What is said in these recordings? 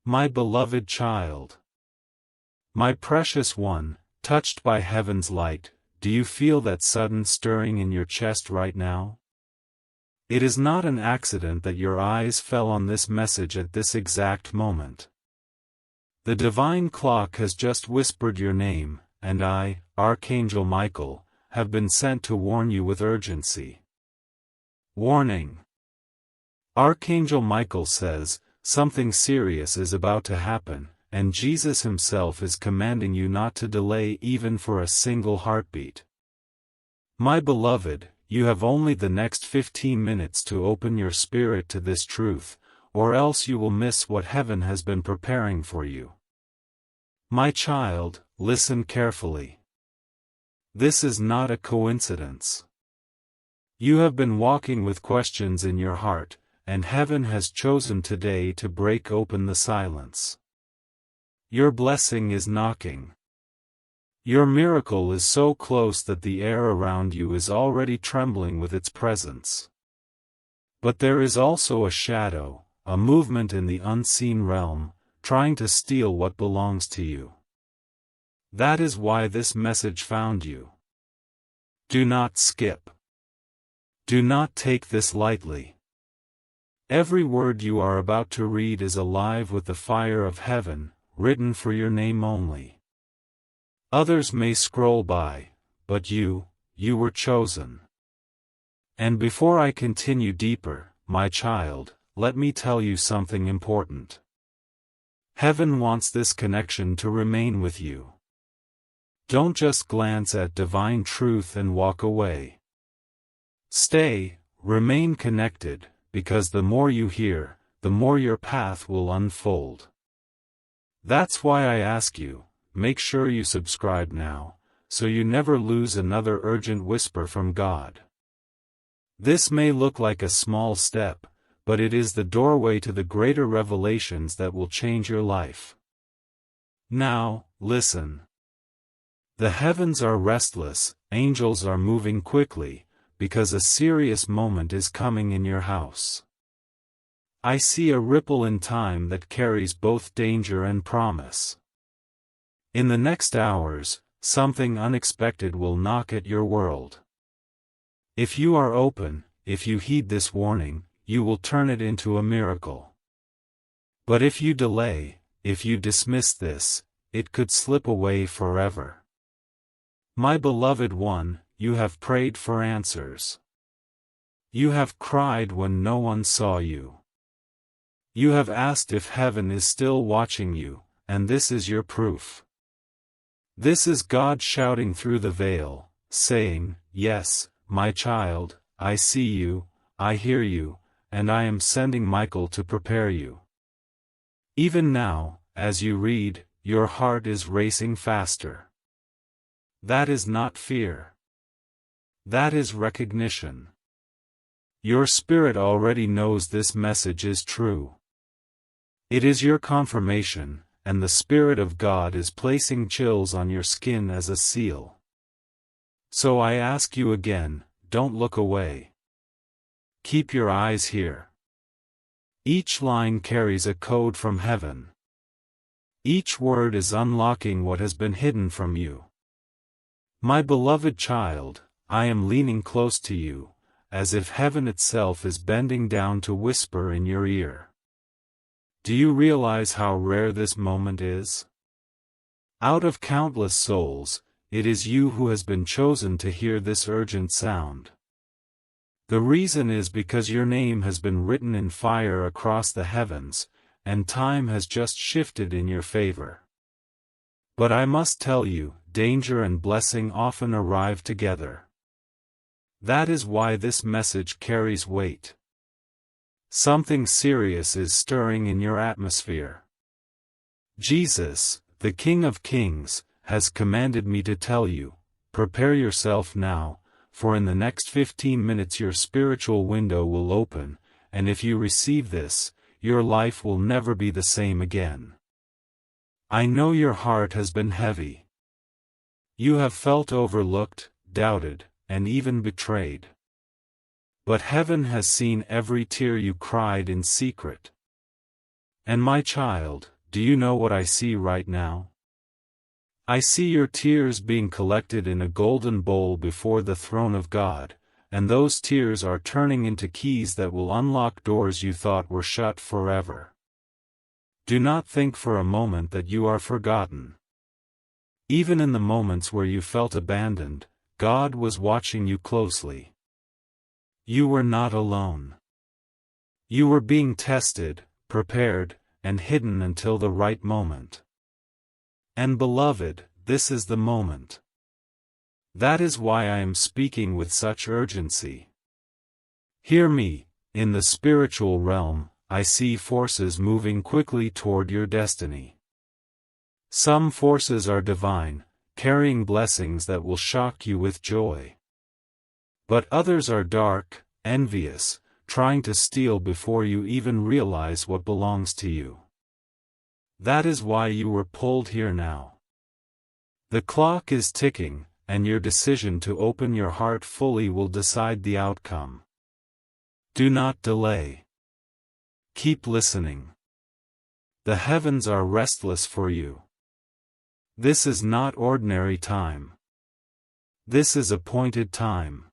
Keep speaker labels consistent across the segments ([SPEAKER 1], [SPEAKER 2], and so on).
[SPEAKER 1] My beloved child. My precious one, touched by heaven's light, do you feel that sudden stirring in your chest right now? It is not an accident that your eyes fell on this message at this exact moment. The divine clock has just whispered your name, and I, Archangel Michael, have been sent to warn you with urgency. Warning. Archangel Michael says, something serious is about to happen, and Jesus himself is commanding you not to delay even for a single heartbeat. My beloved, you have only the next 15 minutes to open your spirit to this truth, or else you will miss what heaven has been preparing for you. My child, listen carefully. This is not a coincidence. You have been walking with questions in your heart, and heaven has chosen today to break open the silence. Your blessing is knocking. Your miracle is so close that the air around you is already trembling with its presence. But there is also a shadow, a movement in the unseen realm, trying to steal what belongs to you. That is why this message found you. Do not skip. Do not take this lightly. Every word you are about to read is alive with the fire of heaven, written for your name only. Others may scroll by, but you were chosen. And before I continue deeper, my child, let me tell you something important. Heaven wants this connection to remain with you. Don't just glance at divine truth and walk away. Stay, remain connected, because the more you hear, the more your path will unfold. That's why I ask you, make sure you subscribe now, so you never lose another urgent whisper from God. This may look like a small step, but it is the doorway to the greater revelations that will change your life. Now, listen. The heavens are restless, angels are moving quickly, because a serious moment is coming in your house. I see a ripple in time that carries both danger and promise. In the next hours, something unexpected will knock at your world. If you are open, if you heed this warning, you will turn it into a miracle. But if you delay, if you dismiss this, it could slip away forever. My beloved one, you have prayed for answers. You have cried when no one saw you. You have asked if heaven is still watching you, and this is your proof. This is God shouting through the veil, saying, yes, my child, I see you, I hear you, and I am sending Michael to prepare you. Even now, as you read, your heart is racing faster. That is not fear. That is recognition. Your spirit already knows this message is true. It is your confirmation, and the Spirit of God is placing chills on your skin as a seal. So I ask you again, don't look away. Keep your eyes here. Each line carries a code from heaven. Each word is unlocking what has been hidden from you. My beloved child, I am leaning close to you, as if heaven itself is bending down to whisper in your ear. Do you realize how rare this moment is? Out of countless souls, it is you who has been chosen to hear this urgent sound. The reason is because your name has been written in fire across the heavens, and time has just shifted in your favor. But I must tell you, danger and blessing often arrive together. That is why this message carries weight. Something serious is stirring in your atmosphere. Jesus, the King of Kings, has commanded me to tell you, prepare yourself now, for in the next 15 minutes your spiritual window will open, and if you receive this, your life will never be the same again. I know your heart has been heavy. You have felt overlooked, doubted, and even betrayed. But heaven has seen every tear you cried in secret. And my child, do you know what I see right now? I see your tears being collected in a golden bowl before the throne of God, and those tears are turning into keys that will unlock doors you thought were shut forever. Do not think for a moment that you are forgotten. Even in the moments where you felt abandoned, God was watching you closely. You were not alone. You were being tested, prepared, and hidden until the right moment. And beloved, this is the moment. That is why I am speaking with such urgency. Hear me, in the spiritual realm, I see forces moving quickly toward your destiny. Some forces are divine, carrying blessings that will shock you with joy. But others are dark, envious, trying to steal before you even realize what belongs to you. That is why you were pulled here now. The clock is ticking, and your decision to open your heart fully will decide the outcome. Do not delay. Keep listening. The heavens are restless for you. This is not ordinary time. This is appointed time.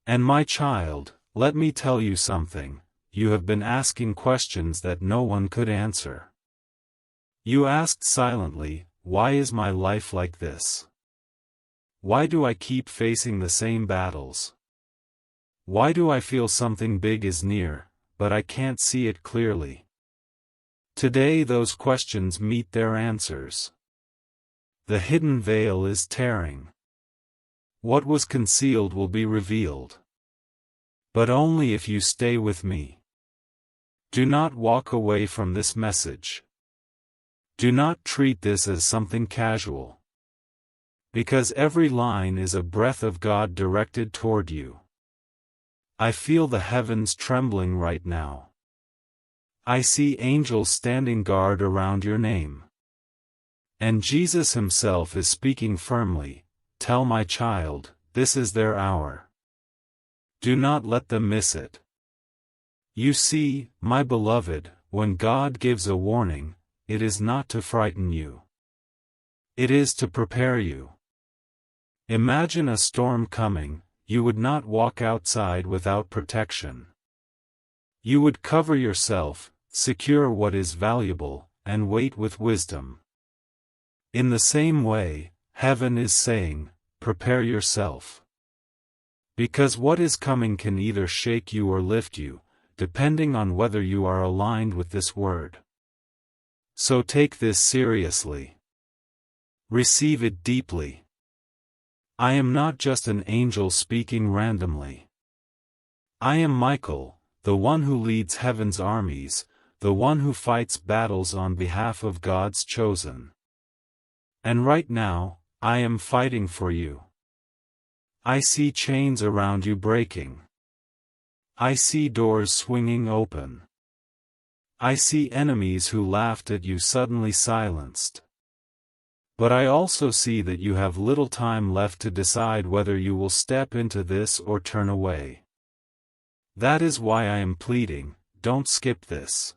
[SPEAKER 1] And my child, let me tell you something, you have been asking questions that no one could answer. You asked silently, why is my life like this? Why do I keep facing the same battles? Why do I feel something big is near, but I can't see it clearly? Today those questions meet their answers. The hidden veil is tearing. What was concealed will be revealed. But only if you stay with me. Do not walk away from this message. Do not treat this as something casual. Because every line is a breath of God directed toward you. I feel the heavens trembling right now. I see angels standing guard around your name. And Jesus himself is speaking firmly, tell my child, this is their hour. Do not let them miss it. You see, my beloved, when God gives a warning, it is not to frighten you. It is to prepare you. Imagine a storm coming, you would not walk outside without protection. You would cover yourself, secure what is valuable, and wait with wisdom. In the same way, heaven is saying, prepare yourself. Because what is coming can either shake you or lift you, depending on whether you are aligned with this word. So take this seriously. Receive it deeply. I am not just an angel speaking randomly. I am Michael, the one who leads heaven's armies, the one who fights battles on behalf of God's chosen. And right now, I am fighting for you. I see chains around you breaking. I see doors swinging open. I see enemies who laughed at you suddenly silenced. But I also see that you have little time left to decide whether you will step into this or turn away. That is why I am pleading, don't skip this.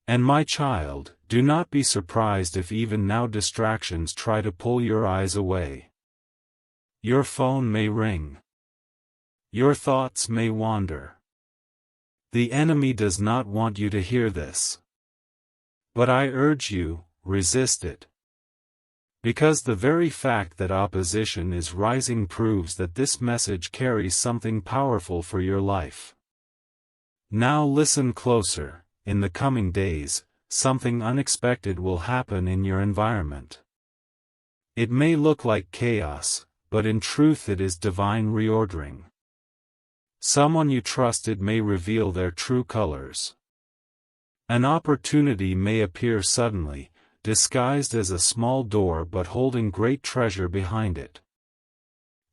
[SPEAKER 1] And my child, do not be surprised if even now distractions try to pull your eyes away. Your phone may ring. Your thoughts may wander. The enemy does not want you to hear this. But I urge you, resist it. Because the very fact that opposition is rising proves that this message carries something powerful for your life. Now listen closer, in the coming days, something unexpected will happen in your environment. It may look like chaos, but in truth it is divine reordering. Someone you trusted may reveal their true colors. An opportunity may appear suddenly, disguised as a small door but holding great treasure behind it.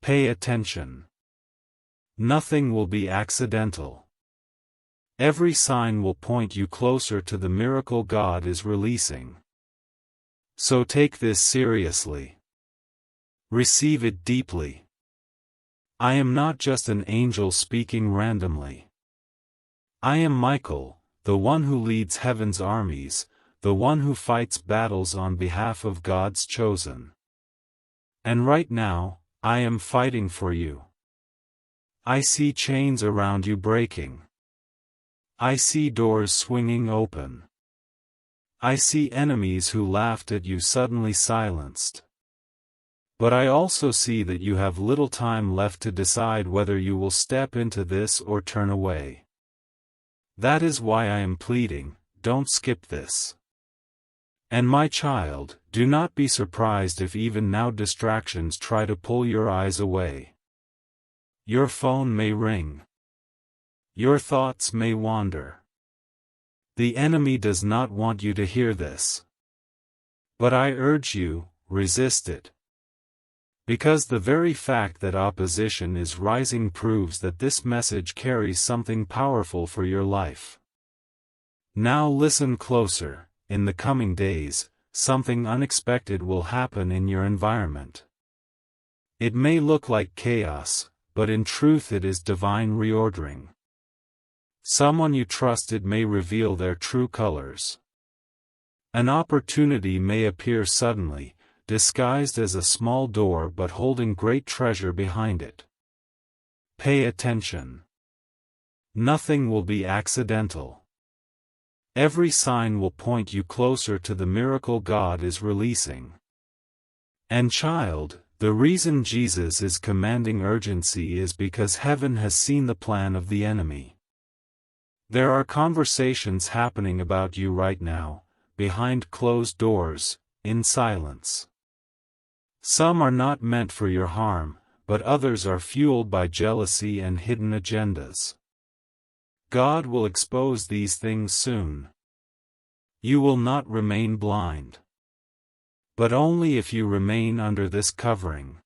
[SPEAKER 1] Pay attention. Nothing will be accidental. Every sign will point you closer to the miracle God is releasing. So take this seriously. Receive it deeply. I am not just an angel speaking randomly. I am Michael, the one who leads heaven's armies, the one who fights battles on behalf of God's chosen. And right now, I am fighting for you. I see chains around you breaking. I see doors swinging open. I see enemies who laughed at you suddenly silenced. But I also see that you have little time left to decide whether you will step into this or turn away. That is why I am pleading, don't skip this. And my child, do not be surprised if even now distractions try to pull your eyes away. Your phone may ring. Your thoughts may wander. The enemy does not want you to hear this. But I urge you, resist it. Because the very fact that opposition is rising proves that this message carries something powerful for your life. Now listen closer. In the coming days, something unexpected will happen in your environment. It may look like chaos, but in truth it is divine reordering. Someone you trusted may reveal their true colors. An opportunity may appear suddenly, disguised as a small door but holding great treasure behind it. Pay attention. Nothing will be accidental. Every sign will point you closer to the miracle God is releasing. And child, the reason Jesus is commanding urgency is because heaven has seen the plan of the enemy. There are conversations happening about you right now, behind closed doors, in silence. Some are not meant for your harm, but others are fueled by jealousy and hidden agendas. God will expose these things soon. You will not remain blind. But only if you remain under this covering.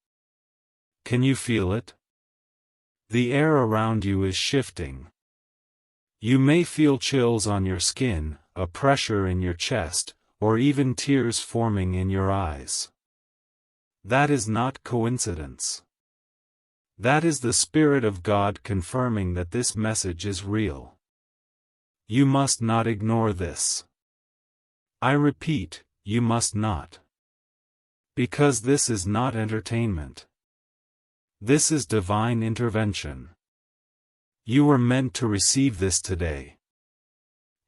[SPEAKER 1] Can you feel it? The air around you is shifting. You may feel chills on your skin, a pressure in your chest, or even tears forming in your eyes. That is not coincidence. That is the Spirit of God confirming that this message is real. You must not ignore this. I repeat, you must not. Because this is not entertainment. This is divine intervention. You were meant to receive this today.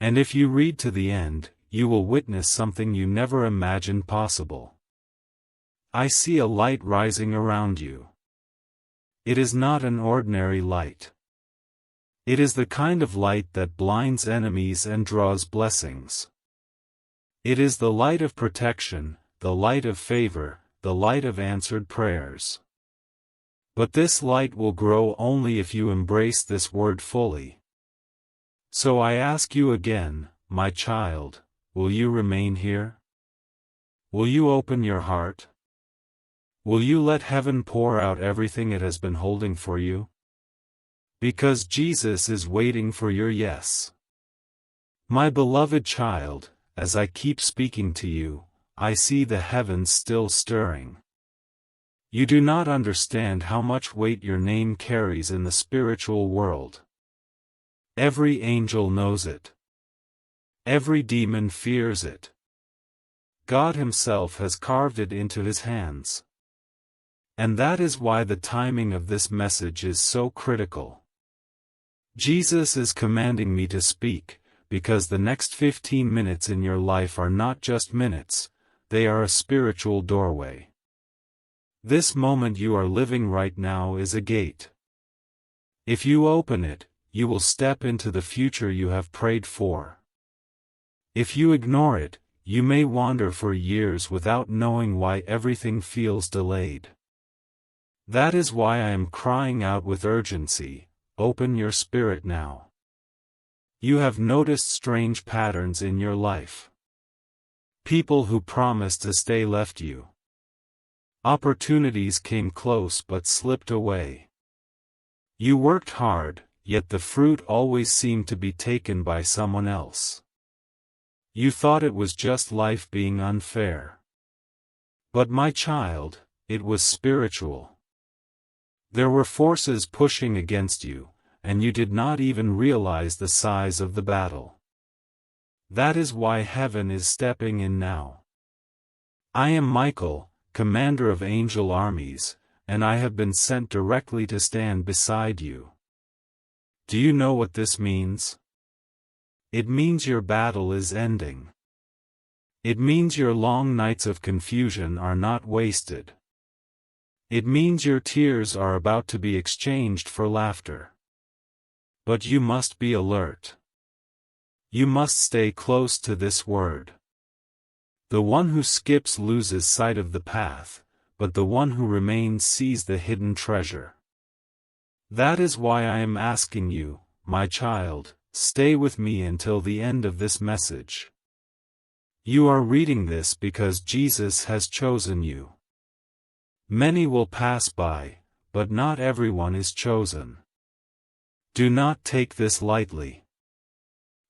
[SPEAKER 1] And if you read to the end, you will witness something you never imagined possible. I see a light rising around you. It is not an ordinary light. It is the kind of light that blinds enemies and draws blessings. It is the light of protection, the light of favor, the light of answered prayers. But this light will grow only if you embrace this word fully. So I ask you again, my child, will you remain here? Will you open your heart? Will you let heaven pour out everything it has been holding for you? Because Jesus is waiting for your yes. My beloved child, as I keep speaking to you, I see the heavens still stirring. You do not understand how much weight your name carries in the spiritual world. Every angel knows it. Every demon fears it. God Himself has carved it into His hands. And that is why the timing of this message is so critical. Jesus is commanding me to speak, because the next 15 minutes in your life are not just minutes, they are a spiritual doorway. This moment you are living right now is a gate. If you open it, you will step into the future you have prayed for. If you ignore it, you may wander for years without knowing why everything feels delayed. That is why I am crying out with urgency, open your spirit now. You have noticed strange patterns in your life. People who promised to stay left you. Opportunities came close but slipped away. You worked hard, yet the fruit always seemed to be taken by someone else. You thought it was just life being unfair. But my child, it was spiritual. There were forces pushing against you, and you did not even realize the size of the battle. That is why heaven is stepping in now. I am Michael, commander of angel armies, and I have been sent directly to stand beside you. Do you know what this means? It means your battle is ending. It means your long nights of confusion are not wasted. It means your tears are about to be exchanged for laughter. But you must be alert. You must stay close to this word. The one who skips loses sight of the path, but the one who remains sees the hidden treasure. That is why I am asking you, my child, stay with me until the end of this message. You are reading this because Jesus has chosen you. Many will pass by, but not everyone is chosen. Do not take this lightly.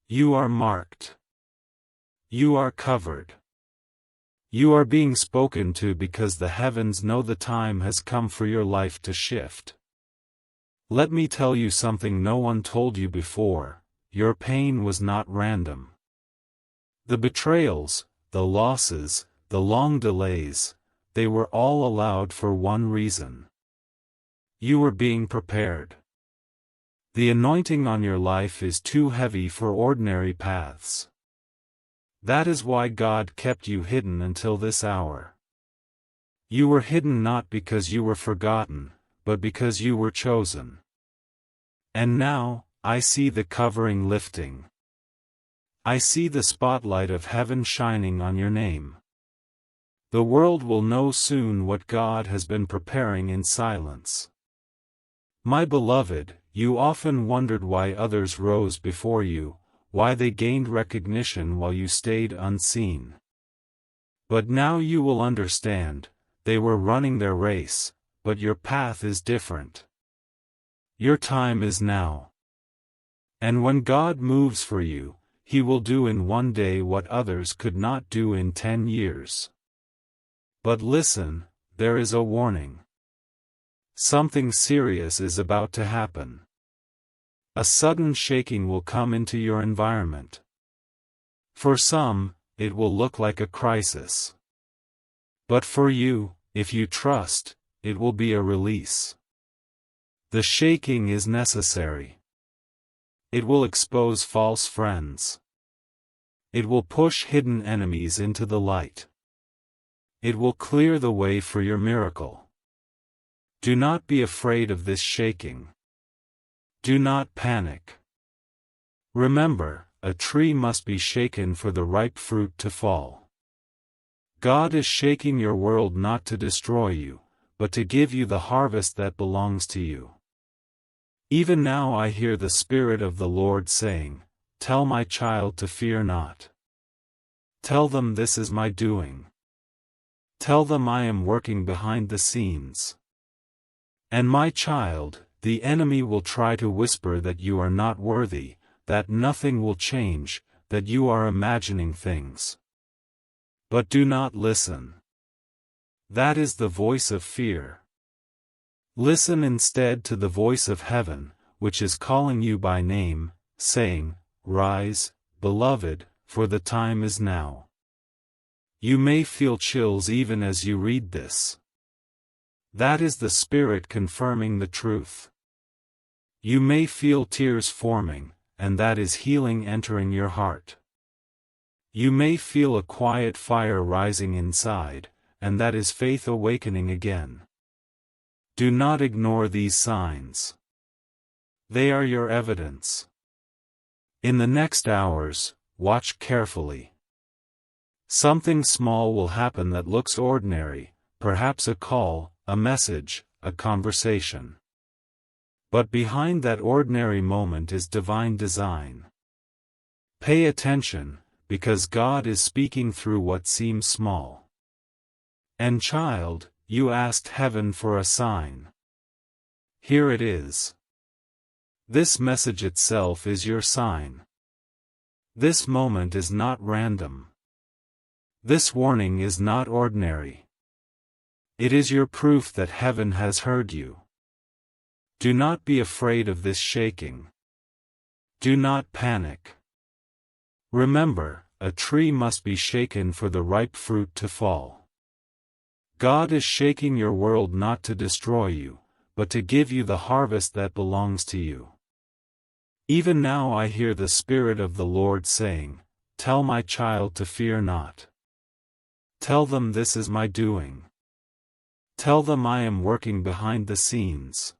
[SPEAKER 1] You are marked. You are covered. You are being spoken to because the heavens know the time has come for your life to shift. Let me tell you something no one told you before: your pain was not random. The betrayals, the losses, the long delays, they were all allowed for one reason. You were being prepared. The anointing on your life is too heavy for ordinary paths. That is why God kept you hidden until this hour. You were hidden not because you were forgotten, but because you were chosen. And now, I see the covering lifting. I see the spotlight of heaven shining on your name. The world will know soon what God has been preparing in silence. My beloved, you often wondered why others rose before you, why they gained recognition while you stayed unseen. But now you will understand, they were running their race, but your path is different. Your time is now. And when God moves for you, He will do in one day what others could not do in 10 years. But listen, there is a warning. Something serious is about to happen. A sudden shaking will come into your environment. For some, it will look like a crisis. But for you, if you trust, it will be a release. The shaking is necessary. It will expose false friends. It will push hidden enemies into the light. It will clear the way for your miracle. Do not be afraid of this shaking. Do not panic. Remember, a tree must be shaken for the ripe fruit to fall. God is shaking your world not to destroy you, but to give you the harvest that belongs to you. Even now I hear the Spirit of the Lord saying, "Tell my child to fear not. Tell them this is my doing. Tell them I am working behind the scenes. And my child, the enemy will try to whisper that you are not worthy, that nothing will change, that you are imagining things. But do not listen. That is the voice of fear. Listen instead to the voice of heaven, which is calling you by name, saying, 'Rise, beloved, for the time is now.' You may feel chills even as you read this. That is the Spirit confirming the truth. You may feel tears forming, and that is healing entering your heart. You may feel a quiet fire rising inside, and that is faith awakening again. Do not ignore these signs. They are your evidence. In the next hours, watch carefully. Something small will happen that looks ordinary, perhaps a call, a message, a conversation. But behind that ordinary moment is divine design. Pay attention, because God is speaking through what seems small. And child, you asked heaven for a sign. Here it is. This message itself is your sign. This moment is not random. This warning is not ordinary. It is your proof that heaven has heard you. Do not be afraid of this shaking. Do not panic. Remember, a tree must be shaken for the ripe fruit to fall. God is shaking your world not to destroy you, but to give you the harvest that belongs to you. Even now I hear the Spirit of the Lord saying, "Tell my child to fear not. Tell them this is my doing. Tell them I am working behind the scenes.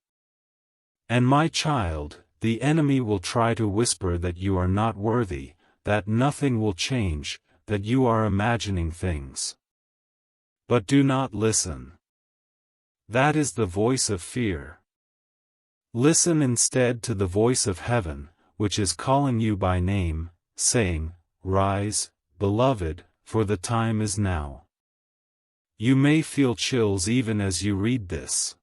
[SPEAKER 1] And my child, the enemy will try to whisper that you are not worthy, that nothing will change, that you are imagining things. But do not listen. That is the voice of fear. Listen instead to the voice of heaven, which is calling you by name, saying, 'Rise, beloved, for the time is now.'" You may feel chills even as you read this.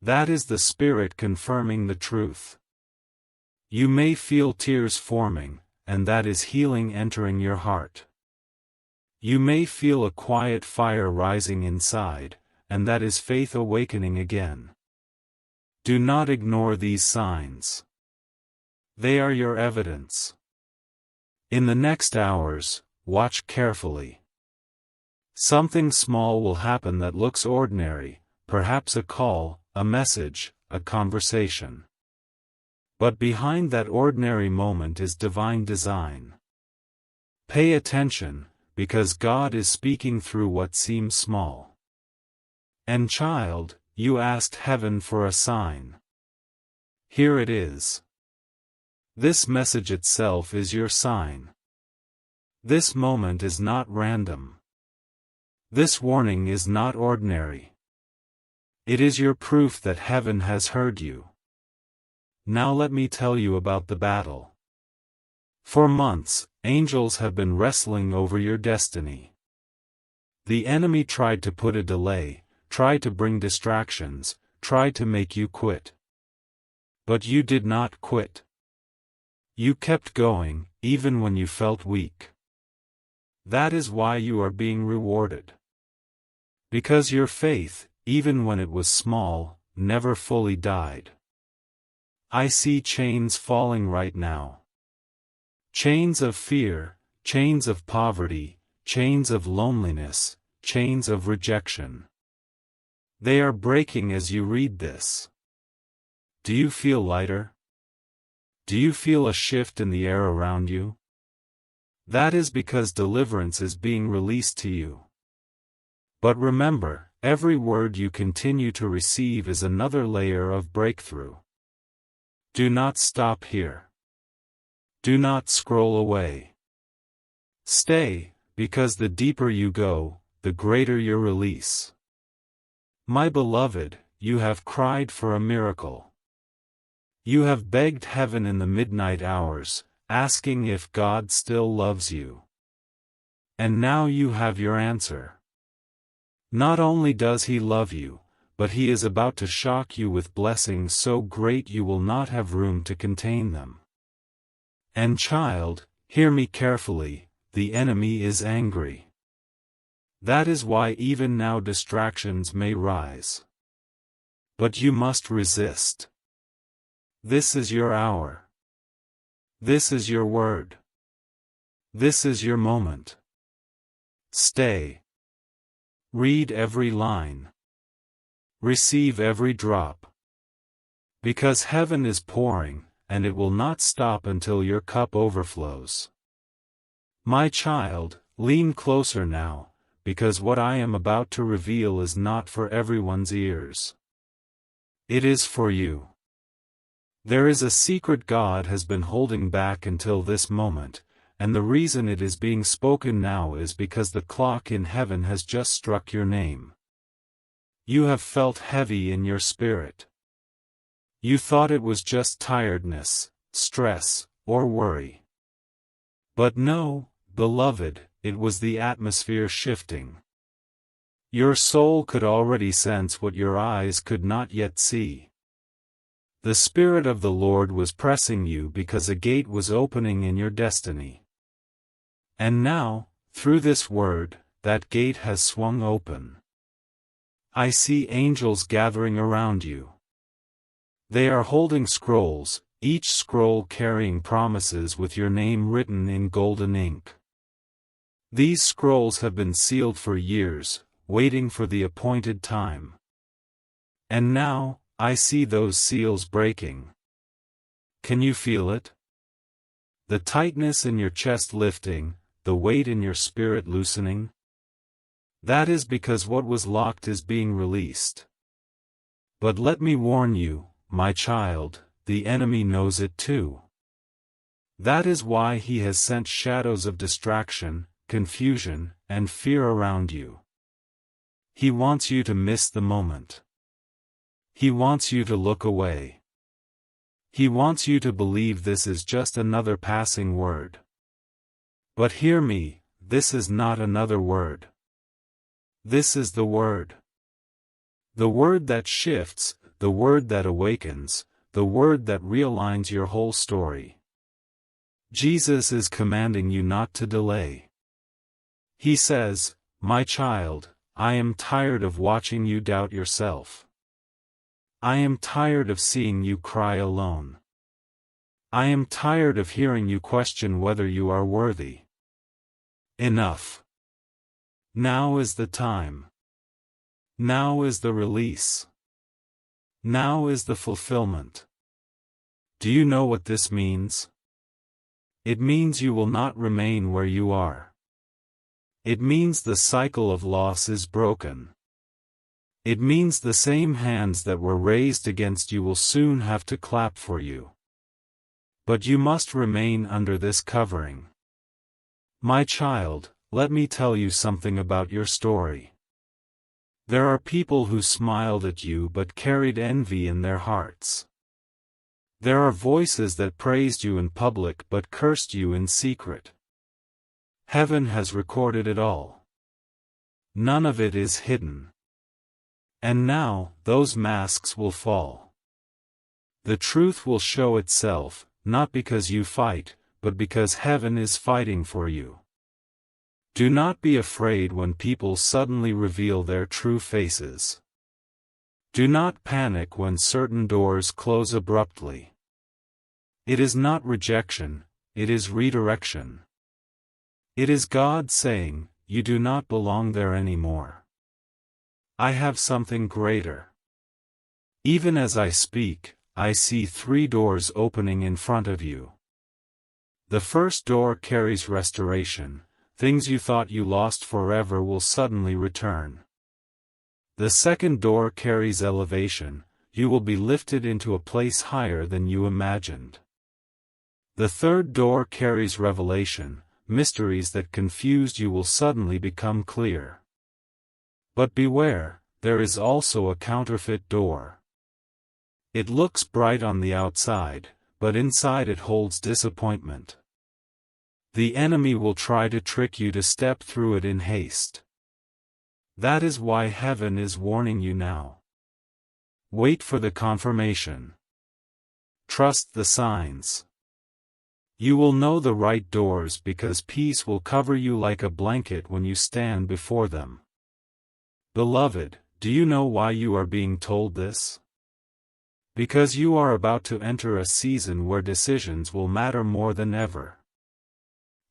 [SPEAKER 1] That is the Spirit confirming the truth. You may feel tears forming, and that is healing entering your heart. You may feel a quiet fire rising inside, and that is faith awakening again. Do not ignore these signs. They are your evidence. In the next hours, watch carefully. Something small will happen that looks ordinary, perhaps a call, a message, a conversation. But behind that ordinary moment is divine design. Pay attention, because God is speaking through what seems small. And child, you asked heaven for a sign. Here it is. This message itself is your sign. This moment is not random. This warning is not ordinary. It is your proof that heaven has heard you. Now let me tell you about the battle. For months, angels have been wrestling over your destiny. The enemy tried to put a delay, tried to bring distractions, tried to make you quit. But you did not quit. You kept going, even when you felt weak. That is why you are being rewarded. Because your faith, even when it was small, never fully died. I see chains falling right now. Chains of fear, chains of poverty, chains of loneliness, chains of rejection. They are breaking as you read this. Do you feel lighter? Do you feel a shift in the air around you? That is because deliverance is being released to you. But remember, every word you continue to receive is another layer of breakthrough. Do not stop here. Do not scroll away. Stay, because the deeper you go, the greater your release. My beloved, you have cried for a miracle. You have begged heaven in the midnight hours, asking if God still loves you. And now you have your answer. Not only does He love you, but He is about to shock you with blessings so great you will not have room to contain them. And child, hear me carefully, the enemy is angry. That is why even now distractions may rise. But you must resist. This is your hour. This is your word. This is your moment. Stay. Read every line. Receive every drop. Because heaven is pouring, and it will not stop until your cup overflows. My child, lean closer now, because what I am about to reveal is not for everyone's ears. It is for you. There is a secret God has been holding back until this moment, and the reason it is being spoken now is because the clock in heaven has just struck your name. You have felt heavy in your spirit. You thought it was just tiredness, stress, or worry. But no, beloved, it was the atmosphere shifting. Your soul could already sense what your eyes could not yet see. The Spirit of the Lord was pressing you because a gate was opening in your destiny. And now, through this word, that gate has swung open. I see angels gathering around you. They are holding scrolls, each scroll carrying promises with your name written in golden ink. These scrolls have been sealed for years, waiting for the appointed time. And now, I see those seals breaking. Can you feel it? The tightness in your chest lifting, the weight in your spirit loosening? That is because what was locked is being released. But let me warn you, my child, the enemy knows it too. That is why he has sent shadows of distraction, confusion, and fear around you. He wants you to miss the moment. He wants you to look away. He wants you to believe this is just another passing word. But hear me, this is not another word. This is the word. The word that shifts, the word that awakens, the word that realigns your whole story. Jesus is commanding you not to delay. He says, "My child, I am tired of watching you doubt yourself. I am tired of seeing you cry alone. I am tired of hearing you question whether you are worthy. Enough. Now is the time. Now is the release. Now is the fulfillment." Do you know what this means? It means you will not remain where you are. It means the cycle of loss is broken. It means the same hands that were raised against you will soon have to clap for you. But you must remain under this covering. My child, let me tell you something about your story. There are people who smiled at you but carried envy in their hearts. There are voices that praised you in public but cursed you in secret. Heaven has recorded it all. None of it is hidden. And now, those masks will fall. The truth will show itself, not because you fight, but because heaven is fighting for you. Do not be afraid when people suddenly reveal their true faces. Do not panic when certain doors close abruptly. It is not rejection, it is redirection. It is God saying, "You do not belong there anymore. I have something greater." Even as I speak, I see 3 doors opening in front of you. The first door carries restoration. Things you thought you lost forever will suddenly return. The second door carries elevation. You will be lifted into a place higher than you imagined. The third door carries revelation. Mysteries that confused you will suddenly become clear. But beware, there is also a counterfeit door. It looks bright on the outside, but inside it holds disappointment. The enemy will try to trick you to step through it in haste. That is why heaven is warning you now. Wait for the confirmation. Trust the signs. You will know the right doors because peace will cover you like a blanket when you stand before them. Beloved, do you know why you are being told this? Because you are about to enter a season where decisions will matter more than ever.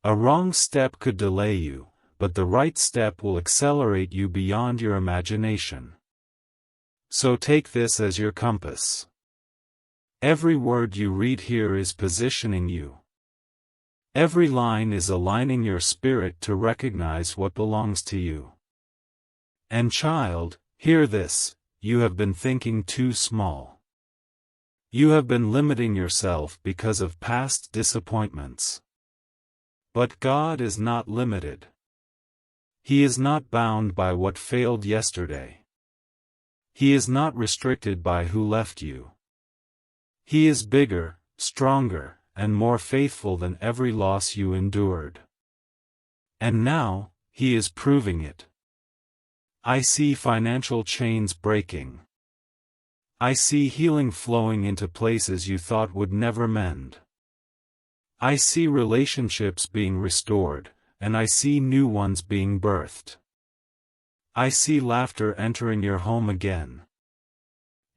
[SPEAKER 1] A wrong step could delay you, but the right step will accelerate you beyond your imagination. So take this as your compass. Every word you read here is positioning you. Every line is aligning your spirit to recognize what belongs to you. And child, hear this, you have been thinking too small. You have been limiting yourself because of past disappointments. But God is not limited. He is not bound by what failed yesterday. He is not restricted by who left you. He is bigger, stronger, and more faithful than every loss you endured. And now, He is proving it. I see financial chains breaking. I see healing flowing into places you thought would never mend. I see relationships being restored, and I see new ones being birthed. I see laughter entering your home again.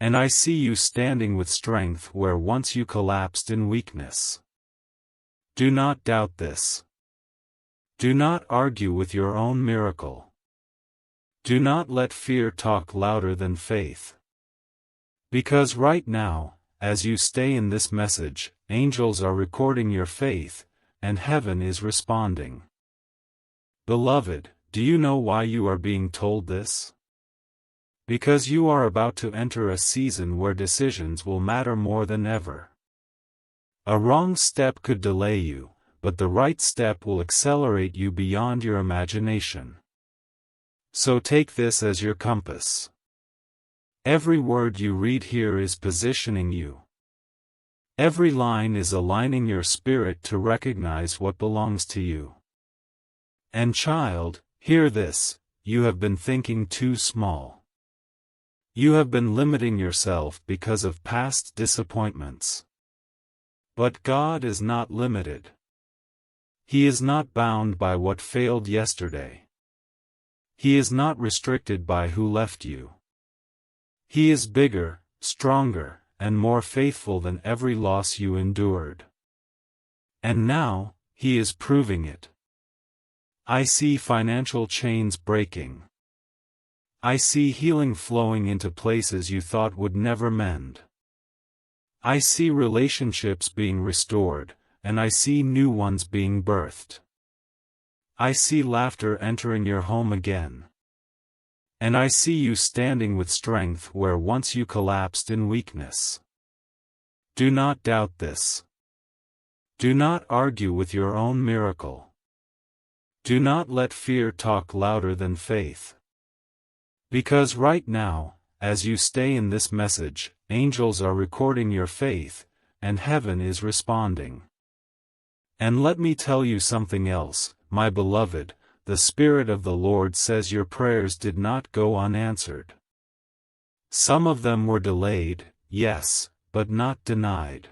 [SPEAKER 1] And I see you standing with strength where once you collapsed in weakness. Do not doubt this. Do not argue with your own miracle. Do not let fear talk louder than faith. Because right now, as you stay in this message, angels are recording your faith, and heaven is responding. Beloved, do you know why you are being told this? Because you are about to enter a season where decisions will matter more than ever. A wrong step could delay you, but the right step will accelerate you beyond your imagination. So take this as your compass. Every word you read here is positioning you. Every line is aligning your spirit to recognize what belongs to you. And child, hear this, you have been thinking too small. You have been limiting yourself because of past disappointments. But God is not limited. He is not bound by what failed yesterday. He is not restricted by who left you. He is bigger, stronger, and more faithful than every loss you endured. And now, He is proving it. I see financial chains breaking. I see healing flowing into places you thought would never mend. I see relationships being restored, and I see new ones being birthed. I see laughter entering your home again. And I see you standing with strength where once you collapsed in weakness. Do not doubt this. Do not argue with your own miracle. Do not let fear talk louder than faith. Because right now, as you stay in this message, angels are recording your faith, and heaven is responding. And let me tell you something else, my beloved, the Spirit of the Lord says your prayers did not go unanswered. Some of them were delayed, yes, but not denied.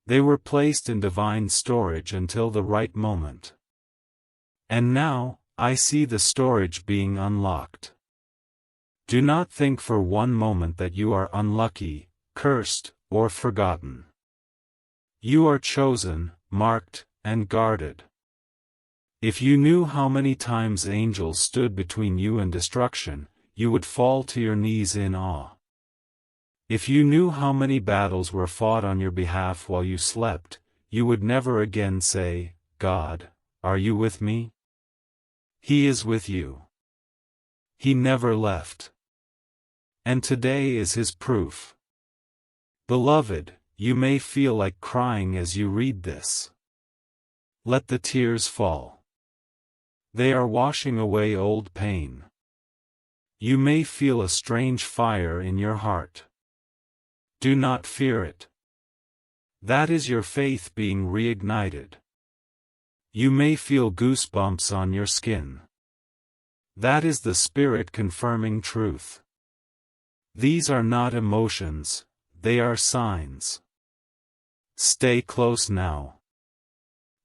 [SPEAKER 1] They were placed in divine storage until the right moment. And now, I see the storage being unlocked. Do not think for one moment that you are unlucky, cursed, or forgotten. You are chosen, marked, and guarded. If you knew how many times angels stood between you and destruction, you would fall to your knees in awe. If you knew how many battles were fought on your behalf while you slept, you would never again say, God, are you with me? He is with you. He never left. And today is His proof. Beloved, you may feel like crying as you read this. Let the tears fall. They are washing away old pain. You may feel a strange fire in your heart. Do not fear it. That is your faith being reignited. You may feel goosebumps on your skin. That is the Spirit confirming truth. These are not emotions, they are signs. Stay close now.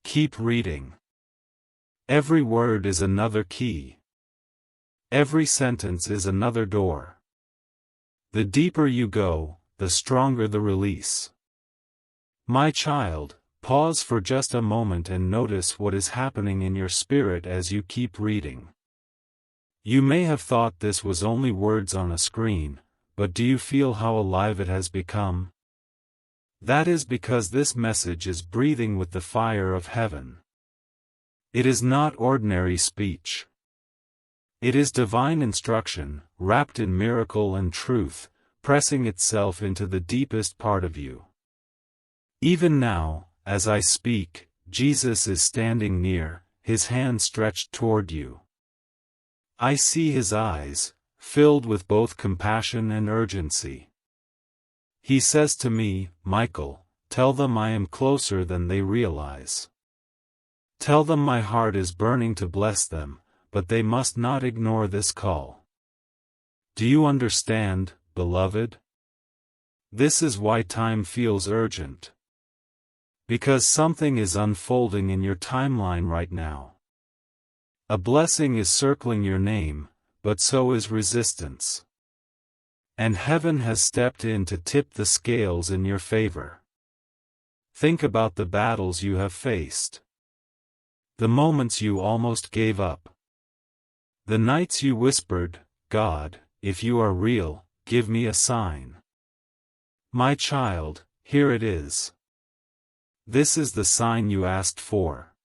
[SPEAKER 1] Keep reading. Every word is another key. Every sentence is another door. The deeper you go, the stronger the release. My child, pause for just a moment and notice what is happening in your spirit as you keep reading. You may have thought this was only words on a screen, but do you feel how alive it has become? That is because this message is breathing with the fire of heaven. It is not ordinary speech. It is divine instruction, wrapped in miracle and truth, pressing itself into the deepest part of you. Even now, as I speak, Jesus is standing near, His hand stretched toward you. I see His eyes, filled with both compassion and urgency. He says to me, Michael, tell them I am closer than they realize. Tell them my heart is burning to bless them, but they must not ignore this call. Do you understand, beloved? This is why time feels urgent. Because something is unfolding in your timeline right now. A blessing is circling your name, but so is resistance. And heaven has stepped in to tip the scales in your favor. Think about the battles you have faced. The moments you almost gave up. The nights you whispered, "God, if you are real, give me a sign." My child, here it is. This is the sign you asked for.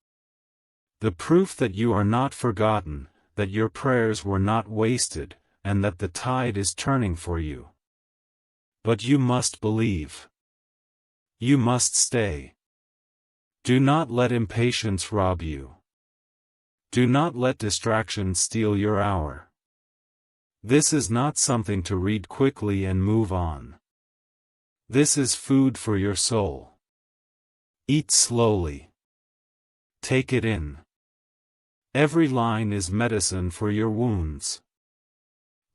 [SPEAKER 1] The proof that you are not forgotten, that your prayers were not wasted, and that the tide is turning for you. But you must believe. You must stay. Do not let impatience rob you. Do not let distraction steal your hour. This is not something to read quickly and move on. This is food for your soul. Eat slowly. Take it in. Every line is medicine for your wounds.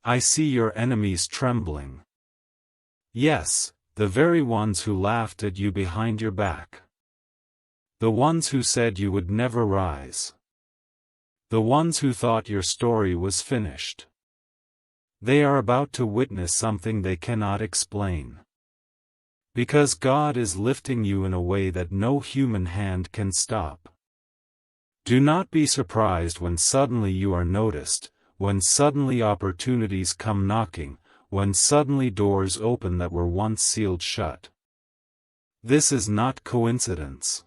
[SPEAKER 1] I see your enemies trembling. Yes, the very ones who laughed at you behind your back. The ones who said you would never rise. The ones who thought your story was finished. They are about to witness something they cannot explain. Because God is lifting you in a way that no human hand can stop. Do not be surprised when suddenly you are noticed, when suddenly opportunities come knocking, when suddenly doors open that were once sealed shut. This is not coincidence.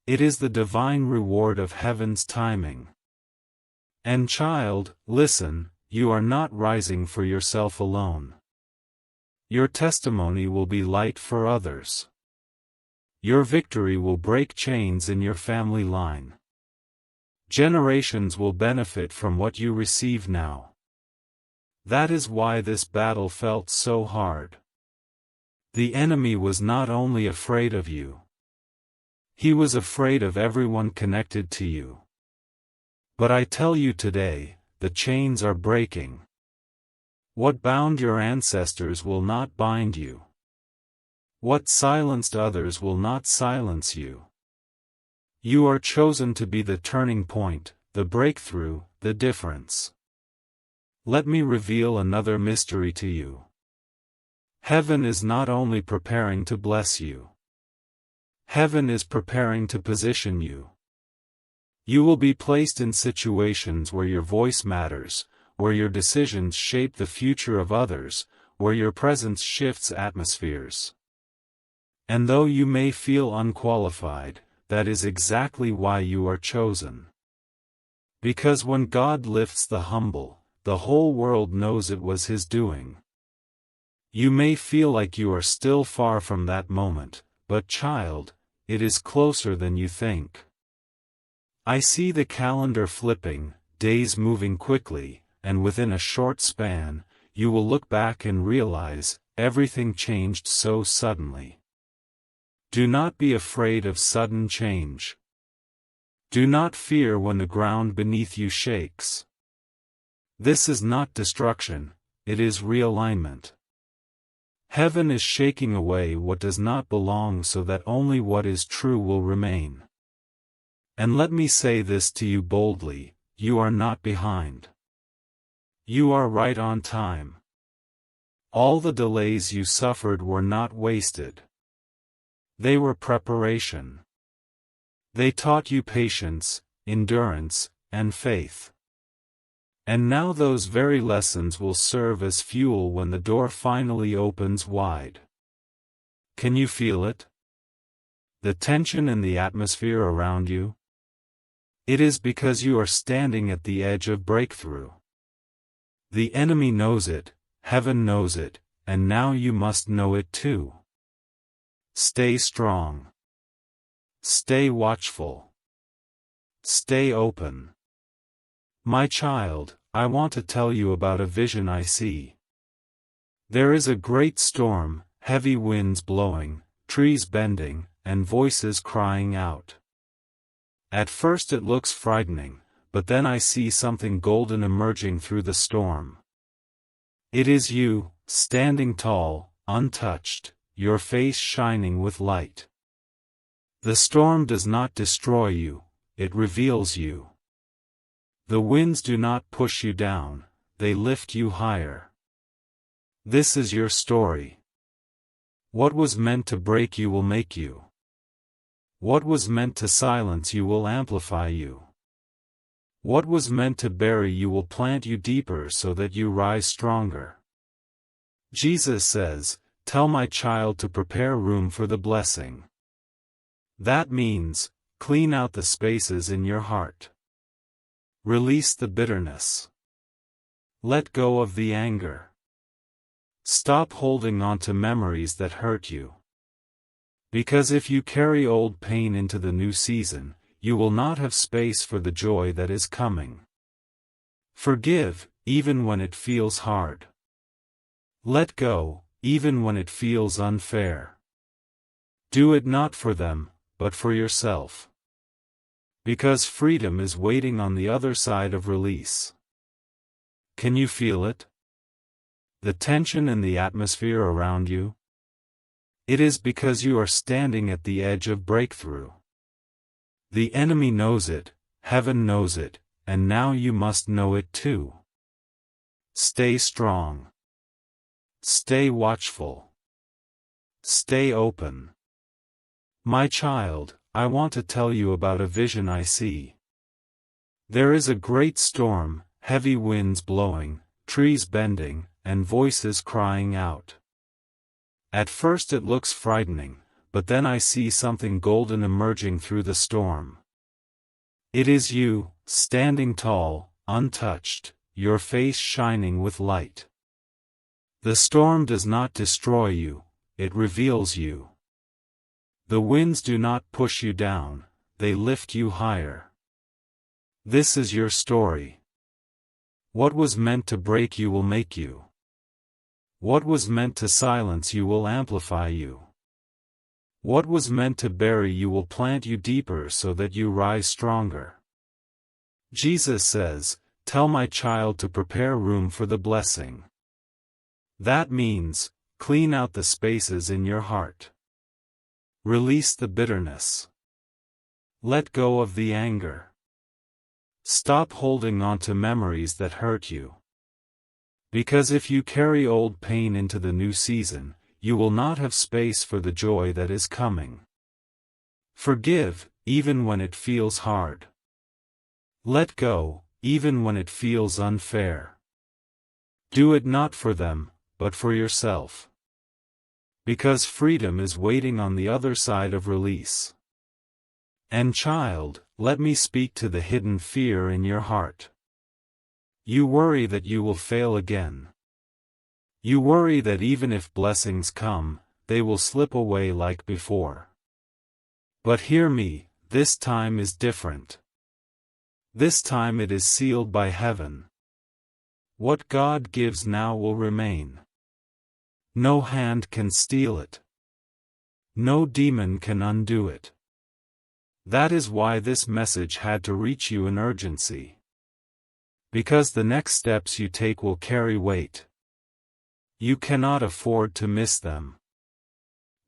[SPEAKER 1] It is the divine reward of heaven's timing. And child, listen, you are not rising for yourself alone. Your testimony will be light for others. Your victory will break chains in your family line. Generations will benefit from what you receive now. That is why this battle felt so hard. The enemy was not only afraid of you. He was afraid of everyone connected to you. But I tell you today, the chains are breaking. What bound your ancestors will not bind you. What silenced others will not silence you. You are chosen to be the turning point, the breakthrough, the difference. Let me reveal another mystery to you. Heaven is not only preparing to bless you. Heaven is preparing to position you. You will be placed in situations where your voice matters, where your decisions shape the future of others, where your presence shifts atmospheres. And though you may feel unqualified, that is exactly why you are chosen. Because when God lifts the humble, the whole world knows it was His doing. You may feel like you are still far from that moment, but child, it is closer than you think. I see the calendar flipping, days moving quickly, and within a short span, you will look back and realize, everything changed so suddenly. Do not be afraid of sudden change. Do not fear when the ground beneath you shakes. This is not destruction, it is realignment. Heaven is shaking away what does not belong so that only what is true will remain. And let me say this to you boldly, you are not behind. You are right on time. All the delays you suffered were not wasted. They were preparation. They taught you patience, endurance, and faith. And now those very lessons will serve as fuel when the door finally opens wide. Can you feel it? The tension in the atmosphere around you? It is because you are standing at the edge of breakthrough. The enemy knows it, heaven knows it, and now you must know it too. Stay strong. Stay watchful. Stay open. My child, I want to tell you about a vision I see. There is a great storm, heavy winds blowing, trees bending, and voices crying out. At first it looks frightening, but then I see something golden emerging through the storm. It is you, standing tall, untouched, your face shining with light. The storm does not destroy you, it reveals you. The winds do not push you down, they lift you higher. This is your story. What was meant to break you will make you. What was meant to silence you will amplify you. What was meant to bury you will plant you deeper so that you rise stronger. Jesus says, "Tell my child to prepare room for the blessing." That means, clean out the spaces in your heart. Release the bitterness. Let go of the anger. Stop holding on to memories that hurt you. Because if you carry old pain into the new season, you will not have space for the joy that is coming. Forgive, even when it feels hard. Let go, even when it feels unfair. Do it not for them, but for yourself. Because freedom is waiting on the other side of release. Can you feel it? The tension in the atmosphere around you? It is because you are standing at the edge of breakthrough. The enemy knows it, heaven knows it, and now you must know it too. Stay strong. Stay watchful. Stay open. My child, I want to tell you about a vision I see. There is a great storm, heavy winds blowing, trees bending, and voices crying out. At first it looks frightening, but then I see something golden emerging through the storm. It is you, standing tall, untouched, your face shining with light. The storm does not destroy you, it reveals you. The winds do not push you down, they lift you higher. This is your story. What was meant to break you will make you. What was meant to silence you will amplify you. What was meant to bury you will plant you deeper so that you rise stronger. Jesus says, "Tell my child to prepare room for the blessing." That means, clean out the spaces in your heart. Release the bitterness. Let go of the anger. Stop holding on to memories that hurt you. Because if you carry old pain into the new season, you will not have space for the joy that is coming. Forgive, even when it feels hard. Let go, even when it feels unfair. Do it not for them, but for yourself. Because freedom is waiting on the other side of release. And child, let me speak to the hidden fear in your heart. You worry that you will fail again. You worry that even if blessings come, they will slip away like before. But hear me, this time is different. This time it is sealed by heaven. What God gives now will remain. No hand can steal it. No demon can undo it. That is why this message had to reach you in urgency. Because the next steps you take will carry weight. You cannot afford to miss them.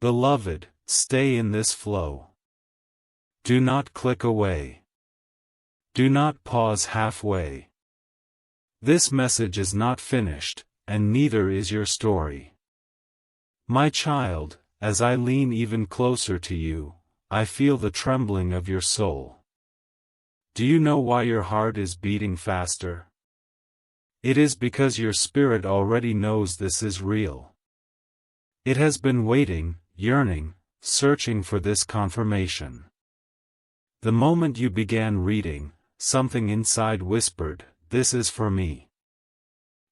[SPEAKER 1] Beloved, stay in this flow. Do not click away. Do not pause halfway. This message is not finished, and neither is your story. My child, as I lean even closer to you, I feel the trembling of your soul. Do you know why your heart is beating faster? It is because your spirit already knows this is real. It has been waiting, yearning, searching for this confirmation. The moment you began reading, something inside whispered, "This is for me."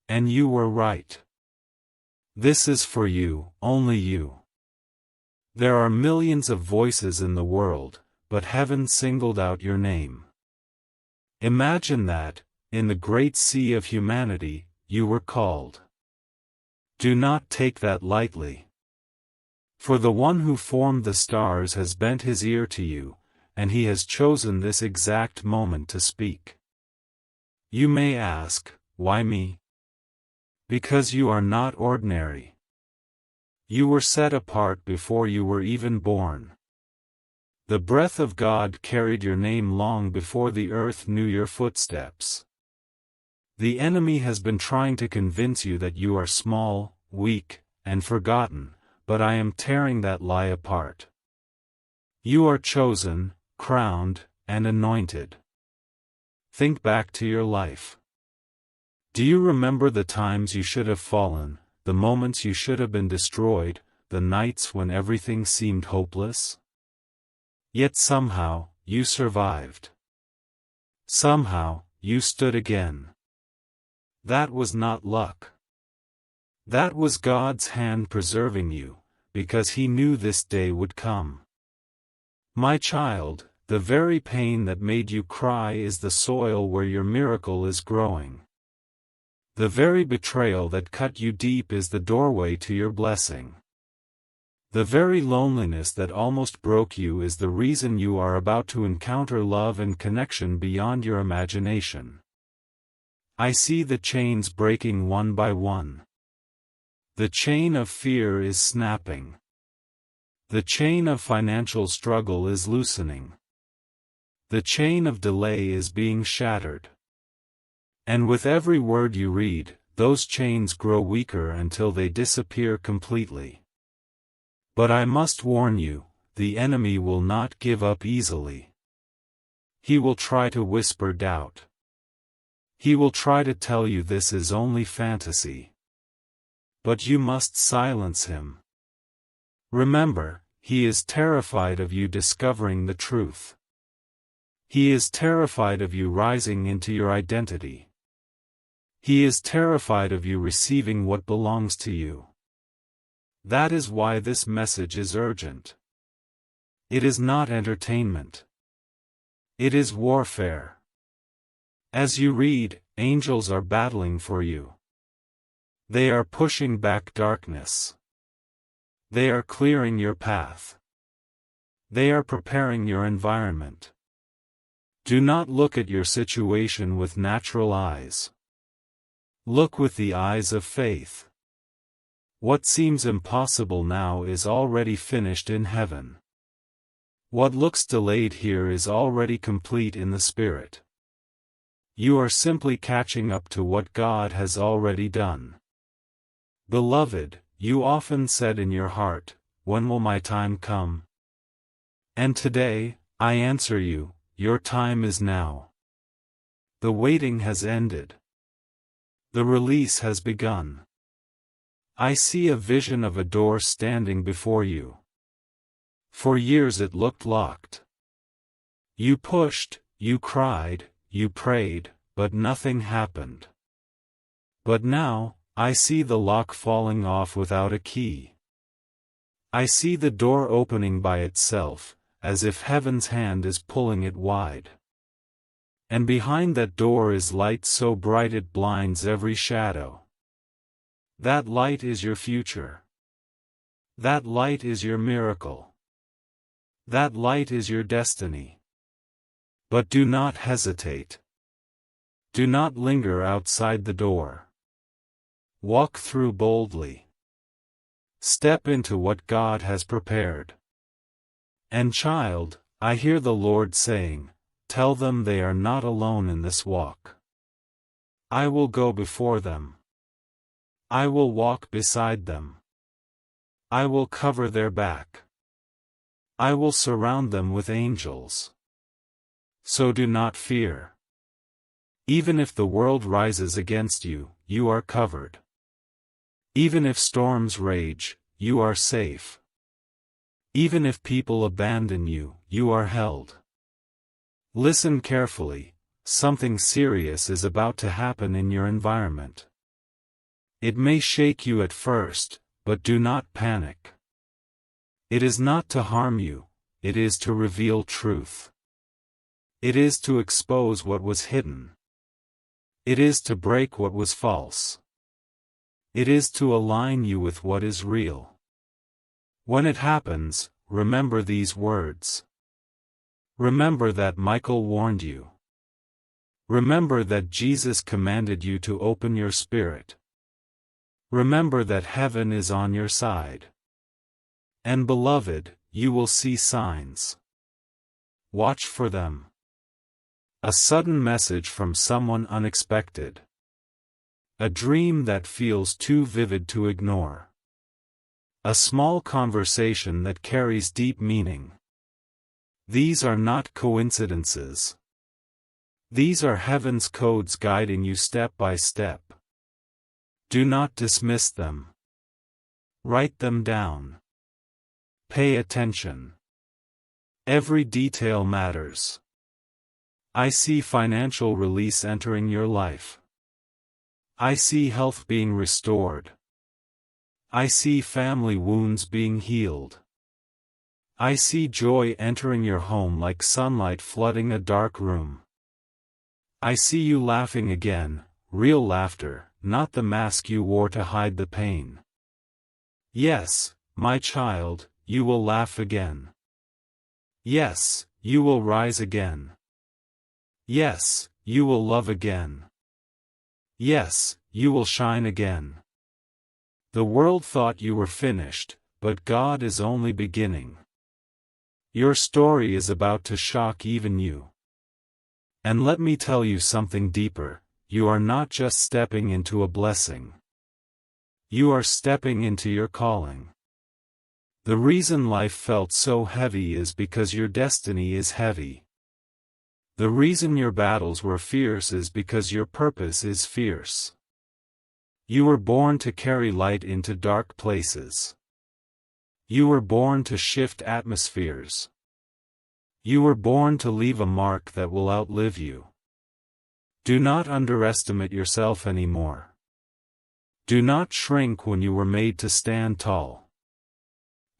[SPEAKER 1] And you were right. This is for you, only you. There are millions of voices in the world, but heaven singled out your name. Imagine that, in the great sea of humanity, you were called. Do not take that lightly. For the one who formed the stars has bent his ear to you, and he has chosen this exact moment to speak. You may ask, why me? Because you are not ordinary. You were set apart before you were even born. The breath of God carried your name long before the earth knew your footsteps. The enemy has been trying to convince you that you are small, weak, and forgotten, but I am tearing that lie apart. You are chosen, crowned, and anointed. Think back to your life. Do you remember the times you should have fallen, the moments you should have been destroyed, the nights when everything seemed hopeless? Yet somehow, you survived. Somehow, you stood again. That was not luck. That was God's hand preserving you, because He knew this day would come. My child, the very pain that made you cry is the soil where your miracle is growing. The very betrayal that cut you deep is the doorway to your blessing. The very loneliness that almost broke you is the reason you are about to encounter love and connection beyond your imagination. I see the chains breaking one by one. The chain of fear is snapping. The chain of financial struggle is loosening. The chain of delay is being shattered. And with every word you read, those chains grow weaker until they disappear completely. But I must warn you, the enemy will not give up easily. He will try to whisper doubt. He will try to tell you this is only fantasy. But you must silence him. Remember, he is terrified of you discovering the truth. He is terrified of you rising into your identity. He is terrified of you receiving what belongs to you. That is why this message is urgent. It is not entertainment. It is warfare. As you read, angels are battling for you. They are pushing back darkness. They are clearing your path. They are preparing your environment. Do not look at your situation with natural eyes. Look with the eyes of faith. What seems impossible now is already finished in heaven. What looks delayed here is already complete in the Spirit. You are simply catching up to what God has already done. Beloved, you often said in your heart, "When will my time come?" And today, I answer you, your time is now. The waiting has ended. The release has begun. I see a vision of a door standing before you. For years it looked locked. You pushed, you cried, you prayed, but nothing happened. But now, I see the lock falling off without a key. I see the door opening by itself, as if heaven's hand is pulling it wide. And behind that door is light so bright it blinds every shadow. That light is your future. That light is your miracle. That light is your destiny. But do not hesitate. Do not linger outside the door. Walk through boldly. Step into what God has prepared. And child, I hear the Lord saying, tell them they are not alone in this walk. I will go before them. I will walk beside them. I will cover their back. I will surround them with angels. So do not fear. Even if the world rises against you, you are covered. Even if storms rage, you are safe. Even if people abandon you, you are held. Listen carefully, something serious is about to happen in your environment. It may shake you at first, but do not panic. It is not to harm you, it is to reveal truth. It is to expose what was hidden. It is to break what was false. It is to align you with what is real. When it happens, remember these words. Remember that Michael warned you. Remember that Jesus commanded you to open your spirit. Remember that heaven is on your side. And beloved, you will see signs. Watch for them. A sudden message from someone unexpected. A dream that feels too vivid to ignore. A small conversation that carries deep meaning. These are not coincidences. These are heaven's codes guiding you step by step. Do not dismiss them. Write them down. Pay attention. Every detail matters. I see financial release entering your life. I see health being restored. I see family wounds being healed. I see joy entering your home like sunlight flooding a dark room. I see you laughing again, real laughter, not the mask you wore to hide the pain. Yes, my child, you will laugh again. Yes, you will rise again. Yes, you will love again. Yes, you will shine again. The world thought you were finished, but God is only beginning. Your story is about to shock even you. And let me tell you something deeper, you are not just stepping into a blessing. You are stepping into your calling. The reason life felt so heavy is because your destiny is heavy. The reason your battles were fierce is because your purpose is fierce. You were born to carry light into dark places. You were born to shift atmospheres. You were born to leave a mark that will outlive you. Do not underestimate yourself anymore. Do not shrink when you were made to stand tall.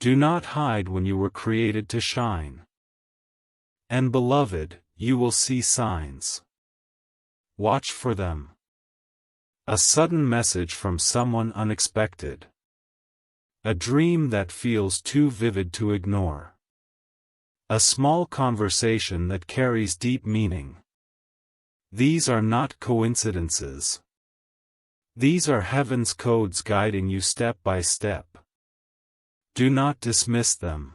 [SPEAKER 1] Do not hide when you were created to shine. And beloved, you will see signs. Watch for them. A sudden message from someone unexpected. A dream that feels too vivid to ignore. A small conversation that carries deep meaning. These are not coincidences. These are heaven's codes guiding you step by step. Do not dismiss them.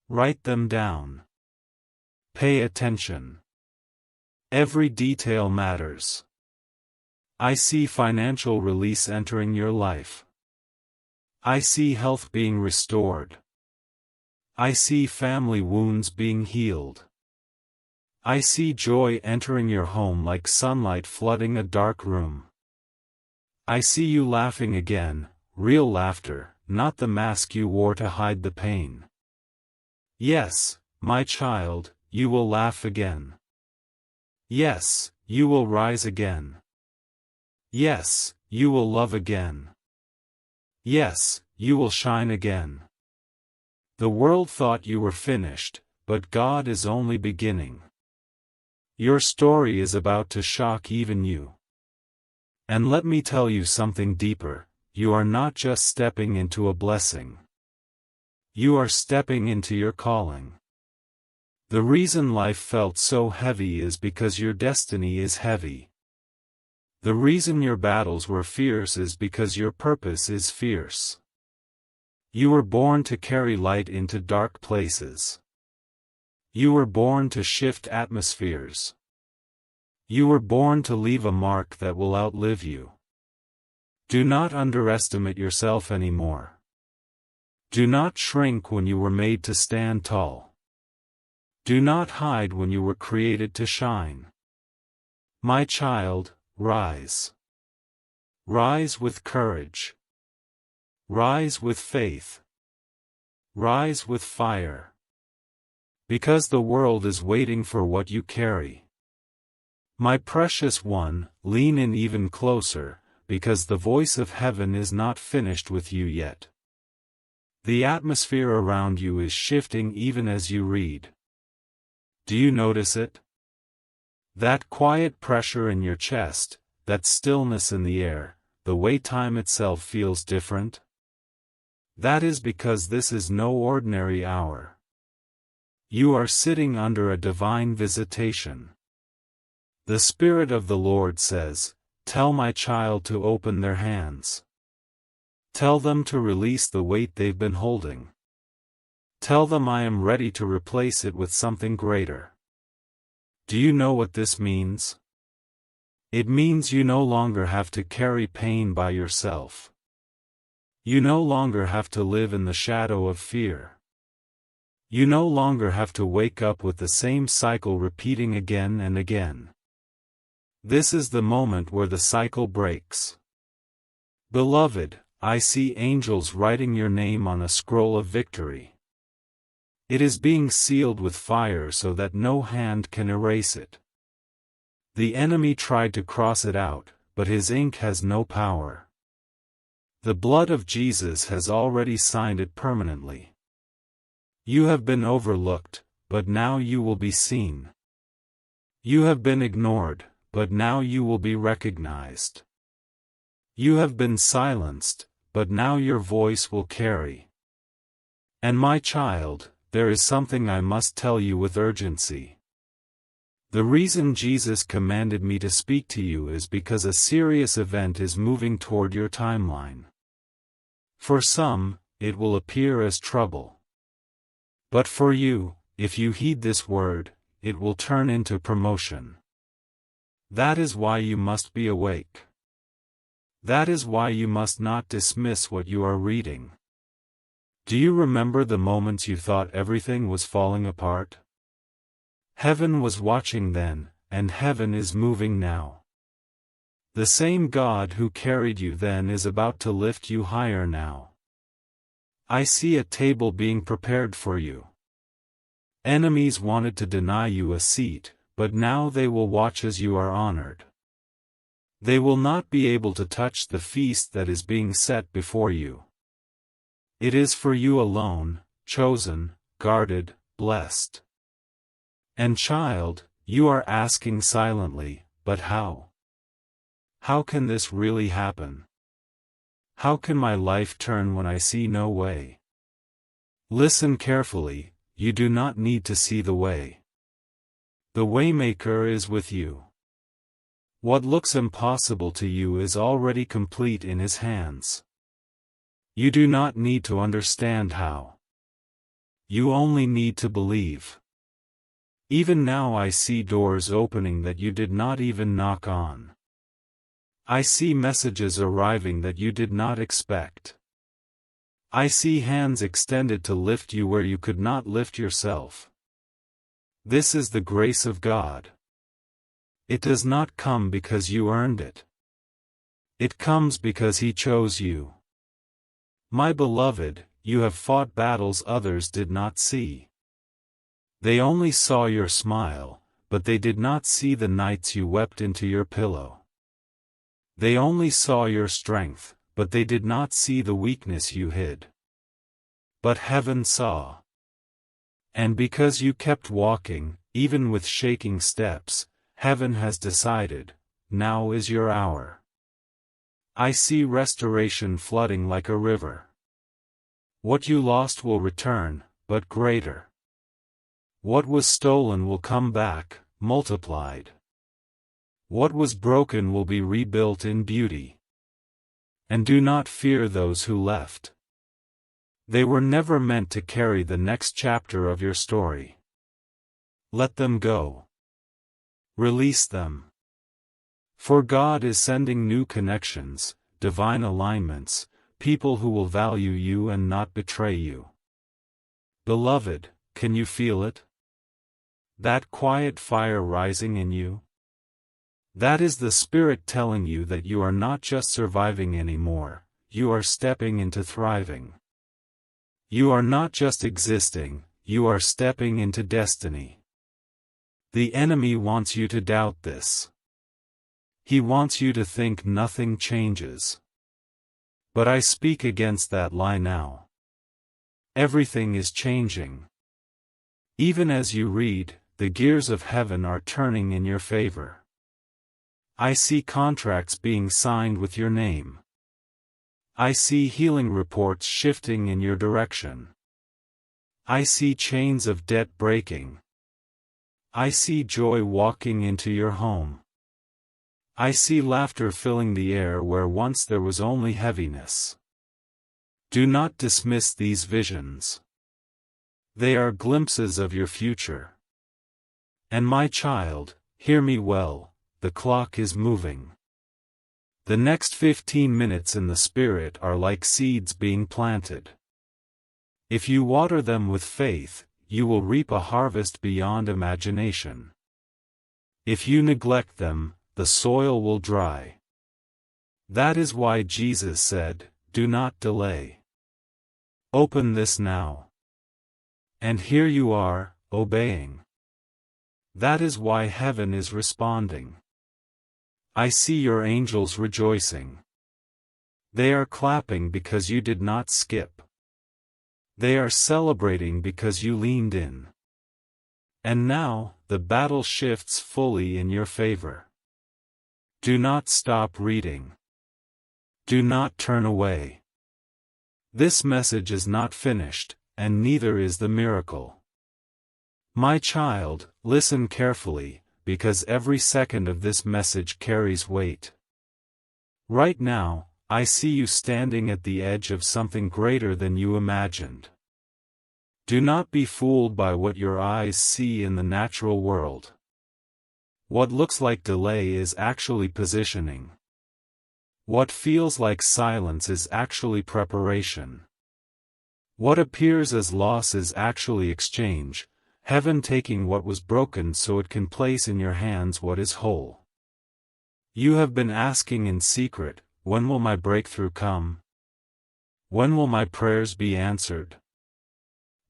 [SPEAKER 1] Write them down. Pay attention. Every detail matters. I see financial release entering your life. I see health being restored. I see family wounds being healed. I see joy entering your home like sunlight flooding a dark room. I see you laughing again, real laughter, not the mask you wore to hide the pain. Yes, my child, you will laugh again. Yes, you will rise again. Yes, you will love again. Yes, you will shine again. The world thought you were finished, but God is only beginning. Your story is about to shock even you. And let me tell you something deeper, you are not just stepping into a blessing. You are stepping into your calling. The reason life felt so heavy is because your destiny is heavy. The reason your battles were fierce is because your purpose is fierce. You were born to carry light into dark places. You were born to shift atmospheres. You were born to leave a mark that will outlive you. Do not underestimate yourself anymore. Do not shrink when you were made to stand tall. Do not hide when you were created to shine. My child, rise. Rise with courage. Rise with faith. Rise with fire. Because the world is waiting for what you carry. My precious one, lean in even closer, because the voice of heaven is not finished with you yet. The atmosphere around you is shifting even as you read. Do you notice it? That quiet pressure in your chest, that stillness in the air, the way time itself feels different? That is because this is no ordinary hour. You are sitting under a divine visitation. The Spirit of the Lord says, "Tell my child to open their hands. Tell them to release the weight they've been holding. Tell them I am ready to replace it with something greater." Do you know what this means? It means you no longer have to carry pain by yourself. You no longer have to live in the shadow of fear. You no longer have to wake up with the same cycle repeating again and again. This is the moment where the cycle breaks. Beloved, I see angels writing your name on a scroll of victory. It is being sealed with fire so that no hand can erase it. The enemy tried to cross it out, but his ink has no power. The blood of Jesus has already signed it permanently. You have been overlooked, but now you will be seen. You have been ignored, but now you will be recognized. You have been silenced, but now your voice will carry. And my child, there is something I must tell you with urgency. The reason Jesus commanded me to speak to you is because a serious event is moving toward your timeline. For some, it will appear as trouble. But for you, if you heed this word, it will turn into promotion. That is why you must be awake. That is why you must not dismiss what you are reading. Do you remember the moments you thought everything was falling apart? Heaven was watching then, and heaven is moving now. The same God who carried you then is about to lift you higher now. I see a table being prepared for you. Enemies wanted to deny you a seat, but now they will watch as you are honored. They will not be able to touch the feast that is being set before you. It is for you alone, chosen, guarded, blessed. And child, you are asking silently, but how? How can this really happen? How can my life turn when I see no way? Listen carefully, you do not need to see the way. The Waymaker is with you. What looks impossible to you is already complete in His hands. You do not need to understand how. You only need to believe. Even now I see doors opening that you did not even knock on. I see messages arriving that you did not expect. I see hands extended to lift you where you could not lift yourself. This is the grace of God. It does not come because you earned it. It comes because He chose you. My beloved, you have fought battles others did not see. They only saw your smile, but they did not see the nights you wept into your pillow. They only saw your strength, but they did not see the weakness you hid. But heaven saw. And because you kept walking, even with shaking steps, heaven has decided, now is your hour. I see restoration flooding like a river. What you lost will return, but greater. What was stolen will come back, multiplied. What was broken will be rebuilt in beauty. And do not fear those who left. They were never meant to carry the next chapter of your story. Let them go. Release them. For God is sending new connections, divine alignments, people who will value you and not betray you. Beloved, can you feel it? That quiet fire rising in you? That is the Spirit telling you that you are not just surviving anymore, you are stepping into thriving. You are not just existing, you are stepping into destiny. The enemy wants you to doubt this. He wants you to think nothing changes. But I speak against that lie now. Everything is changing. Even as you read, the gears of heaven are turning in your favor. I see contracts being signed with your name. I see healing reports shifting in your direction. I see chains of debt breaking. I see joy walking into your home. I see laughter filling the air where once there was only heaviness. Do not dismiss these visions. They are glimpses of your future. And my child, hear me well, the clock is moving. The next 15 minutes in the Spirit are like seeds being planted. If you water them with faith, you will reap a harvest beyond imagination. If you neglect them, the soil will dry. That is why Jesus said, "Do not delay. Open this now." And here you are, obeying. That is why heaven is responding. I see your angels rejoicing. They are clapping because you did not skip. They are celebrating because you leaned in. And now, the battle shifts fully in your favor. Do not stop reading. Do not turn away. This message is not finished, and neither is the miracle. My child, listen carefully, because every second of this message carries weight. Right now, I see you standing at the edge of something greater than you imagined. Do not be fooled by what your eyes see in the natural world. What looks like delay is actually positioning. What feels like silence is actually preparation. What appears as loss is actually exchange, heaven taking what was broken so it can place in your hands what is whole. You have been asking in secret, when will my breakthrough come? When will my prayers be answered?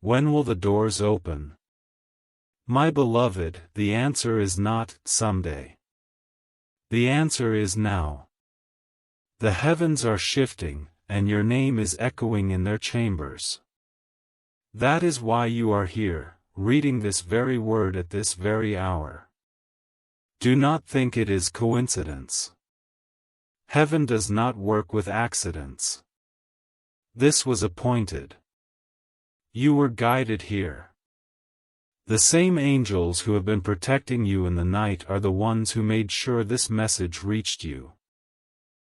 [SPEAKER 1] When will the doors open? My beloved, the answer is not someday. The answer is now. The heavens are shifting, and your name is echoing in their chambers. That is why you are here, reading this very word at this very hour. Do not think it is coincidence. Heaven does not work with accidents. This was appointed. You were guided here. The same angels who have been protecting you in the night are the ones who made sure this message reached you.